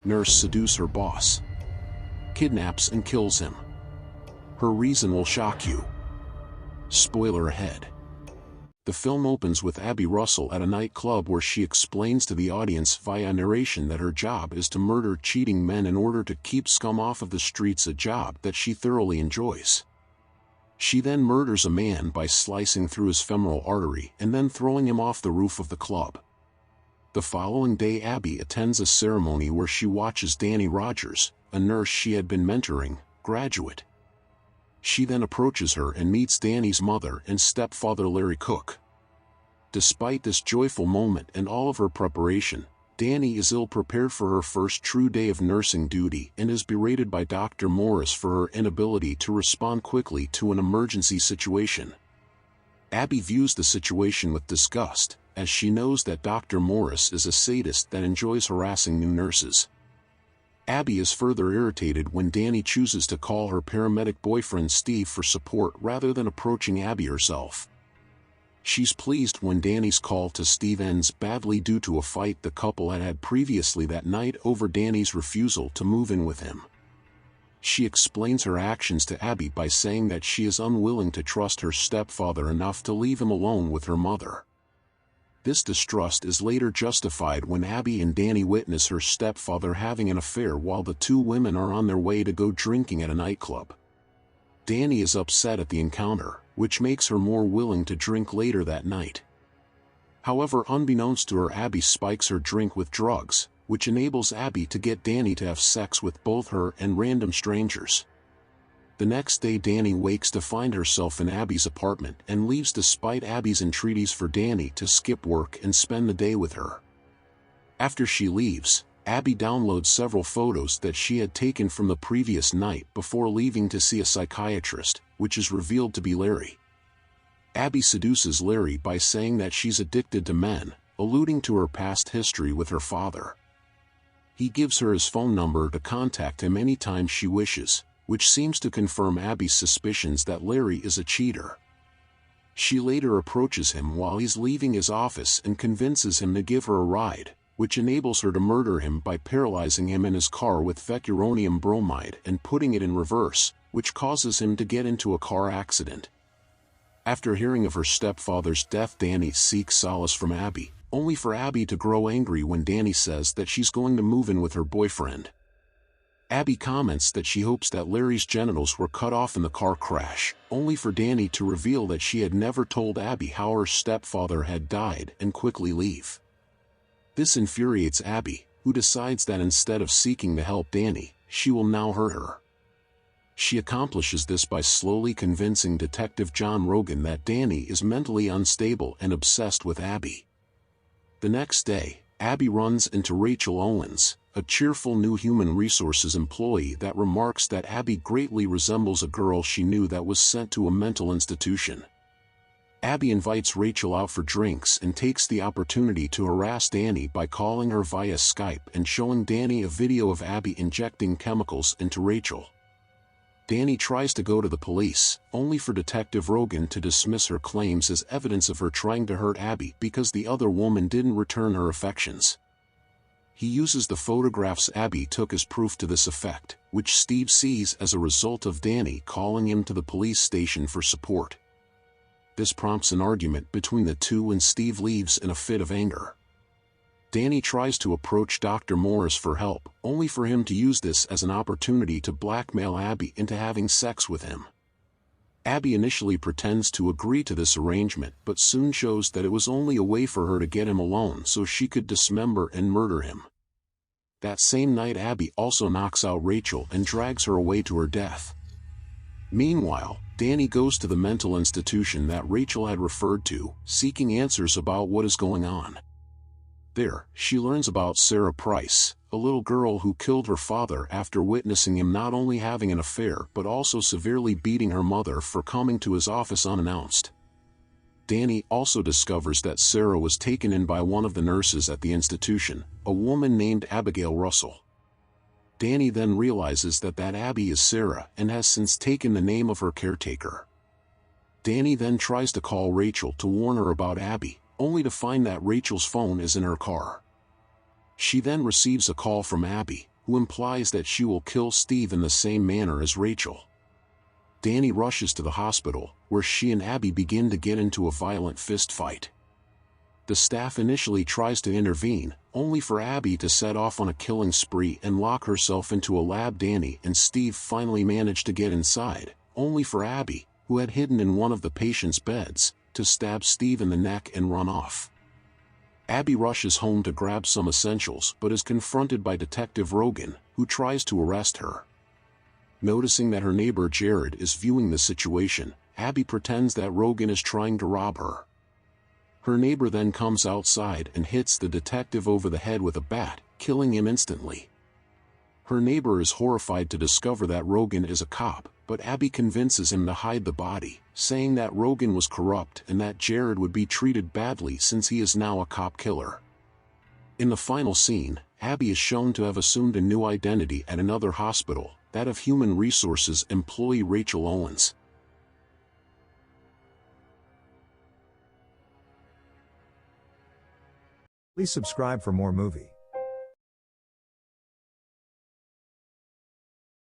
Nurse seduces her boss. Kidnaps and kills him. Her reason will shock you. Spoiler ahead. The film opens with Abby Russell at a nightclub where she explains to the audience via narration that her job is to murder cheating men in order to keep scum off of the streets, a job that she thoroughly enjoys. She then murders a man by slicing through his femoral artery and then throwing him off the roof of the club. The following day, Abby attends a ceremony where she watches Danny Rogers, a nurse she had been mentoring, graduate. She then approaches her and meets Danny's mother and stepfather Larry Cook. Despite this joyful moment and all of her preparation, Danny is ill-prepared for her first true day of nursing duty and is berated by Dr. Morris for her inability to respond quickly to an emergency situation. Abby views the situation with disgust, as she knows that Dr. Morris is a sadist that enjoys harassing new nurses. Abby is further irritated when Danny chooses to call her paramedic boyfriend Steve for support rather than approaching Abby herself. She's pleased when Danny's call to Steve ends badly due to a fight the couple had had previously that night over Danny's refusal to move in with him. She explains her actions to Abby by saying that she is unwilling to trust her stepfather enough to leave him alone with her mother. This distrust is later justified when Abby and Danny witness her stepfather having an affair while the two women are on their way to go drinking at a nightclub. Danny is upset at the encounter, which makes her more willing to drink later that night. However, unbeknownst to her, Abby spikes her drink with drugs, which enables Abby to get Danny to have sex with both her and random strangers. The next day, Danny wakes to find herself in Abby's apartment and leaves despite Abby's entreaties for Danny to skip work and spend the day with her. After she leaves, Abby downloads several photos that she had taken from the previous night before leaving to see a psychiatrist, which is revealed to be Larry. Abby seduces Larry by saying that she's addicted to men, alluding to her past history with her father. He gives her his phone number to contact him anytime she wishes, which seems to confirm Abby's suspicions that Larry is a cheater. She later approaches him while he's leaving his office and convinces him to give her a ride, which enables her to murder him by paralyzing him in his car with vecuronium bromide and putting it in reverse, which causes him to get into a car accident. After hearing of her stepfather's death, Danny seeks solace from Abby, only for Abby to grow angry when Danny says that she's going to move in with her boyfriend. Abby comments that she hopes that Larry's genitals were cut off in the car crash, only for Danny to reveal that she had never told Abby how her stepfather had died and quickly leave. This infuriates Abby, who decides that instead of seeking to help Danny, she will now hurt her. She accomplishes this by slowly convincing Detective John Rogan that Danny is mentally unstable and obsessed with Abby. The next day, Abby runs into Rachel Owens, a cheerful new human resources employee that remarks that Abby greatly resembles a girl she knew that was sent to a mental institution. Abby invites Rachel out for drinks and takes the opportunity to harass Danny by calling her via Skype and showing Danny a video of Abby injecting chemicals into Rachel. Danny tries to go to the police, only for Detective Rogan to dismiss her claims as evidence of her trying to hurt Abby because the other woman didn't return her affections. He uses the photographs Abby took as proof to this effect, which Steve sees as a result of Danny calling him to the police station for support. This prompts an argument between the two and Steve leaves in a fit of anger. Danny tries to approach Dr. Morris for help, only for him to use this as an opportunity to blackmail Abby into having sex with him. Abby initially pretends to agree to this arrangement but soon shows that it was only a way for her to get him alone so she could dismember and murder him. That same night, Abby also knocks out Rachel and drags her away to her death. Meanwhile, Danny goes to the mental institution that Rachel had referred to, seeking answers about what is going on. There, she learns about Sarah Price, a little girl who killed her father after witnessing him not only having an affair but also severely beating her mother for coming to his office unannounced. Danny also discovers that Sarah was taken in by one of the nurses at the institution, a woman named Abigail Russell. Danny then realizes that Abby is Sarah and has since taken the name of her caretaker. Danny then tries to call Rachel to warn her about Abby, only to find that Rachel's phone is in her car. She then receives a call from Abby, who implies that she will kill Steve in the same manner as Rachel. Danny rushes to the hospital, where she and Abby begin to get into a violent fist fight. The staff initially tries to intervene, only for Abby to set off on a killing spree and lock herself into a lab. Danny and Steve finally manage to get inside, only for Abby, who had hidden in one of the patient's beds, to stab Steve in the neck and run off. Abby rushes home to grab some essentials but is confronted by Detective Rogan, who tries to arrest her. Noticing that her neighbor Jared is viewing the situation, Abby pretends that Rogan is trying to rob her. Her neighbor then comes outside and hits the detective over the head with a bat, killing him instantly. Her neighbor is horrified to discover that Rogan is a cop, but Abby convinces him to hide the body, saying that Rogan was corrupt and that Jared would be treated badly since he is now a cop killer. In the final scene, Abby is shown to have assumed a new identity at another hospital, that of Human Resources employee Rachel Owens. Please subscribe for more movie